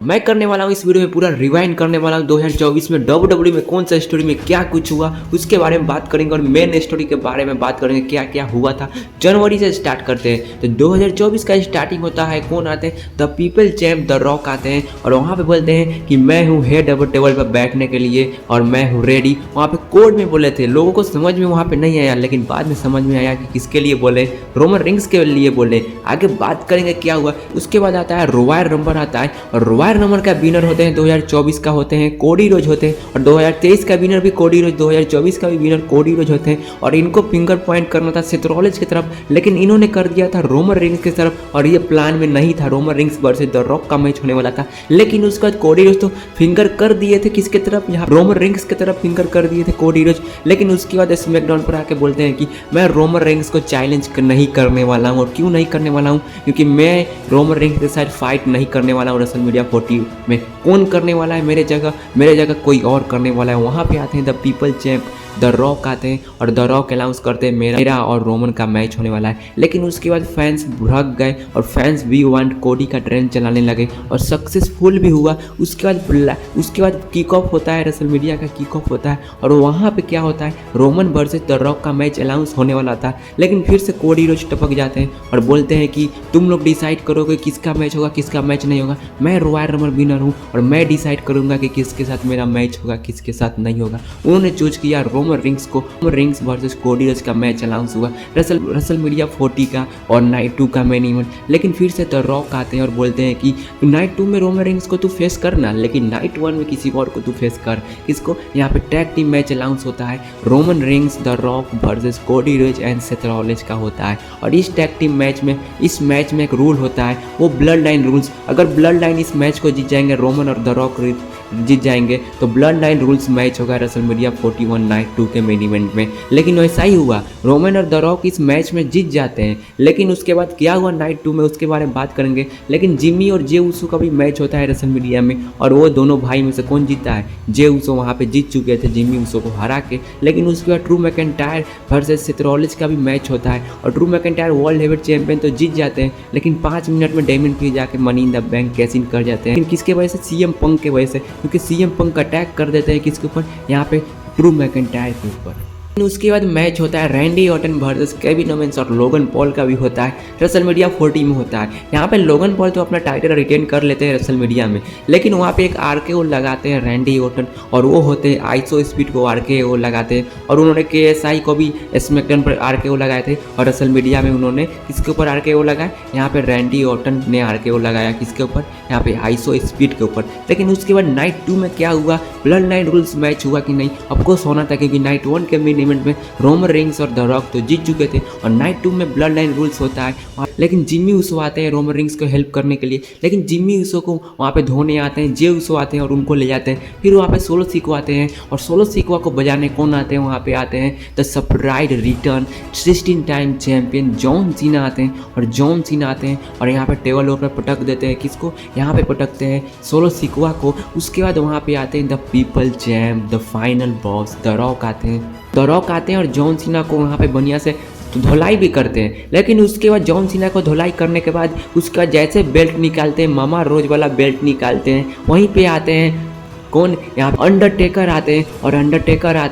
मैं करने वाला हूँ इस वीडियो में पूरा रिवाइंड करने वाला हूँ 2024 में WWE में कौन सा स्टोरी में क्या कुछ हुआ उसके बारे में बात करेंगे और मेन स्टोरी के बारे में बात करेंगे क्या क्या हुआ था। जनवरी से स्टार्ट करते हैं तो 2024 का स्टार्टिंग होता है। कौन आते हैं? The people champ the rock आते हैं और वहाँ पे बोलते हैं कि मैं हूँ हेड ऑफ टेबल पर बैठने के लिए और मैं हूँ रेडी। वहाँ पे कोड में बोले थे, लोगों को समझ में वहाँ पे नहीं आया, लेकिन बाद में समझ में आया कि किसके लिए बोले, रोमन रिंग्स के लिए बोले। आगे बात करेंगे क्या हुआ। उसके बाद आता है रॉयल रंबर आता है और रॉयल रंबर का विनर होते हैं 2024 का होते हैं कोडी रोज होते हैं और 2023 का विनर भी कोडी रोज, 2024 का भी विनर कोडी रोज होते हैं। और इनको फिंगर पॉइंट करना था सेथ रॉलिंस की तरफ, लेकिन इन्होंने कर दिया था रोमन रिंग्स की तरफ और ये प्लान में नहीं था। Roman rings versus the rock का मैच होने वाला था, लेकिन उसके बाद कोडी रोज तो फिंगर कर दिए थे किसके तरफ, यहाँ रोमन रिंग्स की तरफ फिंगर कर दिए थे कोडी रोज। लेकिन उसके बाद स्मैकडाउन पर आके बोलते हैं कि मैं रोमन रिंग्स को चैलेंज नहीं करने वाला हूँ। और क्यों नहीं करने वाला हूँ? क्योंकि मैं रोमन रिंग्स के साथ फाइट नहीं करने वाला हूँ। रेसलमेनिया 40 में कौन करने वाला है मेरे जगह कोई और करने वाला है। वहाँ पे आते हैं the people champ the rock आते हैं और द रॉक अनाउंस करते हैं मेरा और रोमन का मैच होने वाला है। लेकिन उसके बाद फैंस भड़क गए और फैंस वी वांट कोडी का ट्रेंड चलाने लगे और सक्सेसफुल भी हुआ। उसके बाद किक ऑफ होता है, रेसलमेनिया का किक ऑफ होता है और वहाँ पे क्या होता है, रोमन वर्सेस द रॉक का मैच अनाउंस होने वाला था। लेकिन फिर से कोडी रोज टपक जाते हैं और बोलते हैं कि तुम लोग डिसाइड करोगे किसका मैच होगा किसका मैच नहीं होगा। मैं रॉयल रंबर विनर हूँ और मैं डिसाइड करूँगा कि किसके साथ मेरा मैच होगा किसके साथ नहीं होगा। उन्होंने चूज किया रोमन रिंग्स वर्सेस कोडी रोज का मैच अनाउंस हुआ रेसलमेनिया 40 का और नाइट 2 का मेन इवेंट। लेकिन फिर से द रॉक आते हैं और बोलते हैं कि नाइट 2 में रोमन रिंग्स को तू फेस करना, लेकिन नाइट 1 में किसी और को तू फेस कर। किसको? यहाँ पे टैग टीम मैच अनाउंस होता है, Roman Reigns the Rock versus Cody Rhodes and Seth Rollins का होता है। और इस टैग टीम मैच में एक रूल होता है, वो ब्लड लाइन रूल्स। अगर ब्लड लाइन इस मैच को जीत जाएंगे, रोमन और द रॉक जीत जाएंगे, तो ब्लड लाइन रूल्स मैच होगा रेसलमेनिया 41 नाइट 2 के मेन इवेंट में। लेकिन वैसा ही हुआ, रोमन और द रॉक इस मैच में जीत जाते हैं। लेकिन उसके बाद क्या हुआ नाइट 2 में, उसके बारे में बात करेंगे। लेकिन जिमी और जे उसो का भी मैच होता है रेसलमेनिया में और वो दोनों भाई में से कौन जीतता है? जे उसो वहाँ पे जीत चुके थे जिमी उसो को हरा के। लेकिन उसके बाद Drew McIntyre versus Seth Rollins का भी मैच होता है और Drew McIntyre world heavyweight champion तो जीत जाते हैं, लेकिन 5 मिनट में डेमियन प्रीस्ट जाके money in the bank cash in कर जाते हैं। लेकिन किसके वजह से? सीएम पंक के वजह से, क्योंकि सीएम पंक अटैक कर देते हैं किसके ऊपर? यहाँ पे ड्रू मैकिंटायर के ऊपर। उसके बाद मैच होता है Randy Orton versus Kevin Owens और लोगन पॉल का भी होता है, रेसलमेनिया 40 में होता है। यहाँ पे लोगन पॉल तो अपना टाइटल रिटेन कर लेते हैं रेसलमेनिया में, लेकिन वहाँ पे एक आरकेओ लगाते हैं रैंडी ऑर्टन और वो होते हैं आइसो स्पीड को आरकेओ लगाते हैं। और उन्होंने केएसआई को भी स्मैकडाउन पर आरकेओ लगाए थे और रेसलमेनिया में उन्होंने किसके ऊपर आरकेओ लगाए? यहाँ पे रैंडी ऑर्टन ने आरकेओ लगाया किसके ऊपर? यहाँ पे आइसो स्पीड के ऊपर। लेकिन उसके बाद नाइट 2 में क्या हुआ? ब्लड लाइन रूल्स मैच हुआ कि नहीं? ऑफकोर्स होना था, क्योंकि नाइट 1 के मेन इवेंट में रोमन रिंग्स और द रॉक तो जीत चुके थे और नाइट 2 में ब्लड लाइन रूल्स होता है। लेकिन जिमी उसो आते हैं रोमन रिंग्स को हेल्प करने के लिए, लेकिन जिमी उसो को वहाँ पे धोने आते हैं, जे उसो आते हैं और उनको ले जाते हैं। फिर वहाँ पे सोलो सिकवा आते हैं और सोलो सिकवा को बजाने कौन आते हैं? वहाँ पे आते हैं the surprise return 16 time champion John Cena आते हैं और जॉन सीना आते हैं और यहाँ पे टेबल पर पटक देते हैं। किसको? यहाँ पे पटकते हैं सोलो सिकवा को। उसके बाद वहाँ पे आते हैं the people champ the final boss the rock आते हैं और जॉन सीना को वहाँ पे बढ़िया से तो धुलाई भी करते हैं। लेकिन उसके बाद जॉन सीना को धुलाई करने के बाद उसका जैसे बेल्ट निकालते हैं, मामा रोज वाला बेल्ट निकालते हैं, वहीं पे आते हैं कौन? यहाँ अंडरटेकर आते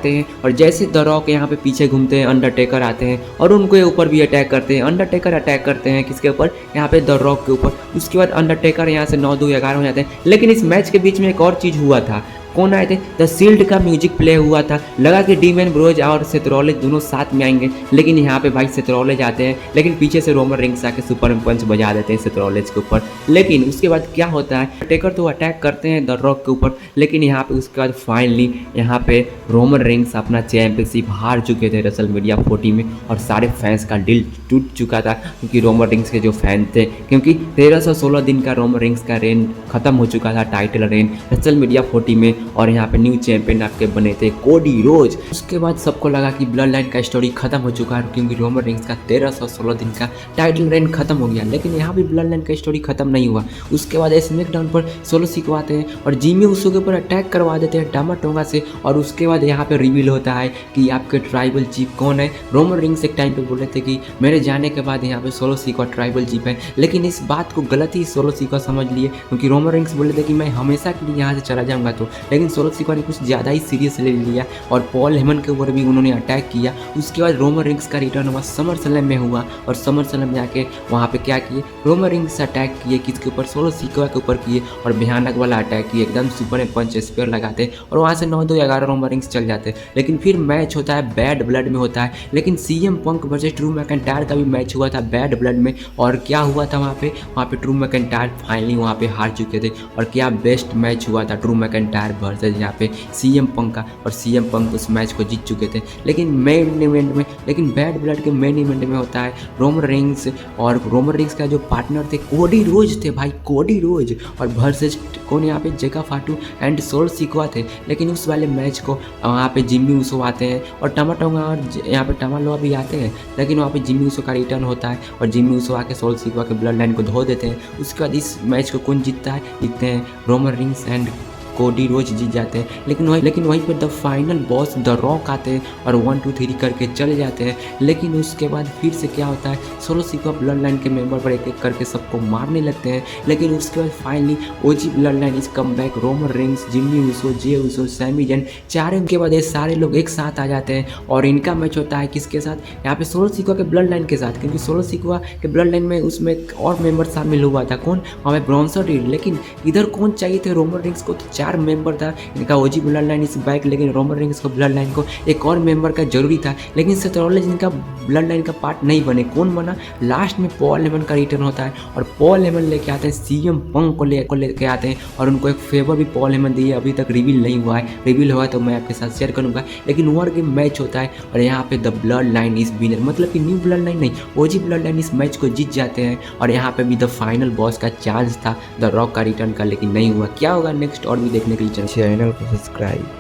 हैं और जैसे द रॉक यहाँ पे पीछे घूमते हैं, अंडरटेकर आते हैं और उनके ऊपर भी अटैक करते हैं। अंडरटेकर अटैक करते हैं किसके ऊपर? यहाँ पे द रॉक के ऊपर। उसके बाद अंडरटेकर यहाँ से 9-2-11 हो जाते हैं। लेकिन इस मैच के बीच में एक और चीज़ हुआ था। कौन आए थे? द शील्ड का म्यूजिक प्ले हुआ था, लगा कि डीमन ब्रोज और सेथ रॉलिंस दोनों साथ में आएंगे, लेकिन यहाँ पे भाई सेथ रॉलिंस आते हैं, लेकिन पीछे से रोमन रिंग्स आके सुपर पंच बजा देते हैं सेथ रॉलिंस के ऊपर। लेकिन उसके बाद क्या होता है? टेकर तो अटैक करते हैं द रॉक के ऊपर, लेकिन यहाँ पे उसके बाद फाइनली यहाँ पे रोमन रिंग्स अपना चैंपियनशिप हार चुके थे रेसलमेनिया 40 में और सारे फैंस का दिल टूट चुका था, क्योंकि रोमन रिंग्स के जो फैन थे, क्योंकि 1316 दिन का रोमन रिंग्स का रेन खत्म हो चुका था, टाइटल रेन रेसलमेनिया 40 में। और यहाँ पे न्यू चैंपियन आपके बने थे कोडी रोज। उसके बाद सबको लगा कि ब्लड लाइन का स्टोरी खत्म हो चुका है, क्योंकि रोमन रेंस का 1316 दिन का टाइटल रेन खत्म हो गया। लेकिन यहाँ भी ब्लड लाइन का स्टोरी खत्म नहीं हुआ। उसके बाद स्मैकडाउन पर सोलो सीको आते हैं और जिमी उसो के ऊपर अटैक करवा देते हैं टामा टोंगा से। और उसके बाद यहाँ पे रिवील होता है कि आपके ट्राइबल चीफ कौन है। रोमन रेंस एक टाइम पे बोले थे कि मेरे जाने के बाद यहाँ पे सोलो सीको ट्राइबल चीफ है, लेकिन इस बात को गलत ही सोलो सीको समझ लिए, क्योंकि रोमन रेंस बोले थे कि मैं हमेशा के लिए यहाँ से चला जाऊँगा। तो लेकिन सोलो सीको ने कुछ ज़्यादा ही सीरियस ले लिया और पॉल हेमन के ऊपर भी उन्होंने अटैक किया। उसके बाद रोमन रेंस का रिटर्न हुआ समर स्लैम में हुआ और समर स्लैम में जाके वहाँ पे क्या किए, रोमन रेंस से अटैक किए, किसके ऊपर, सोलो सीको के ऊपर किए और भयानक वाला अटैक किए, एकदम सुपर में पंच स्पेयर लगाते और वहाँ से 9-2-11 रोमन रेंस चल जाते। लेकिन फिर मैच होता है बैड ब्लड में होता है, लेकिन CM Punk versus Drew McIntyre का भी मैच हुआ था बैड ब्लड में। और क्या हुआ था वहाँ पे ड्रू मैकिंटायर फाइनली वहाँ पे हार चुके थे। और क्या बेस्ट मैच हुआ था ड्रू मैकिंटायर वर्सेस यहाँ पे सीएम पंक का, और सीएम पंक उस मैच को जीत चुके थे। लेकिन मेन इवेंट में, लेकिन बैड ब्लड के मेन इवेंट में होता है रोमन रेंस और रोमन रेंस का जो पार्टनर थे कोडी रोज थे भाई, कोडी रोज, और वर्सेस कौन यहाँ पे जेका फाटू एंड सोल सीको थे। लेकिन उस वाले मैच को वहाँ पे जिम्मी उसो आते हैं और टमाटोंगा और यहाँ पे टमालोआ भी आते हैं, लेकिन वहाँ पे जिम्मी उसो का रिटर्न होता है और जिम्मी उसो आके सोल सीको के ब्लड लाइन को धो देते हैं। उसके बाद इस मैच को कौन जीतता है, जीतते हैं रोमन रेंस एंड कोडी रोज जीत जाते हैं। लेकिन वहीं पर the final boss the rock आते हैं और 1 2 3 करके चले जाते हैं। लेकिन उसके बाद फिर से क्या होता है, सोलो सीको ब्लड लाइन के मेंबर पर एक एक करके सबको मारने लगते हैं। लेकिन उसके बाद finally OG blood line is come back, Roman Reigns, Jimmy Uso, Jey Uso, Sami Zayn, चारों के बाद ये सारे लोग एक साथ आ जाते हैं और इनका मैच होता है किसके साथ, यहाँ पे सोलो सीको के ब्लड लाइन के साथ, क्योंकि सोलो सीको के ब्लड लाइन में उसमें एक और मेंबर शामिल हुआ था, कौन, हमें ब्रॉन्सन रीड। लेकिन इधर कौन चाहिए थे रोमन रेंस को, तो 4 मेंबर था इनका, ओजी ब्लड लाइन इस बैक। लेकिन रोमन रेंस को ब्लड लाइन को एक और मेंबर का जरूरी था, लेकिन सेथ रॉलिंस इनका ब्लड लाइन का पार्ट नहीं बने। कौन बना, लास्ट में पॉल हेमन का रिटर्न होता है और पॉल हेमन लेके आते हैं सीएम पंक को लेके आते हैं और उनको एक फेवर भी पॉल हेमन दिए। अभी तक रिवील नहीं हुआ है, रिवील हुआ तो मैं आपके साथ शेयर करूंगा। लेकिन वर गेम मैच होता है और यहाँ पे the blood line is winner, मतलब कि न्यू ब्लड लाइन नहीं, ओजी ब्लड लाइन इस मैच को जीत जाते हैं। और यहाँ पे भी द फाइनल बॉस का चांस था द रॉक का रिटर्न का, लेकिन नहीं हुआ। क्या होगा नेक्स्ट और भी देखने के लिए चैनल को सब्सक्राइब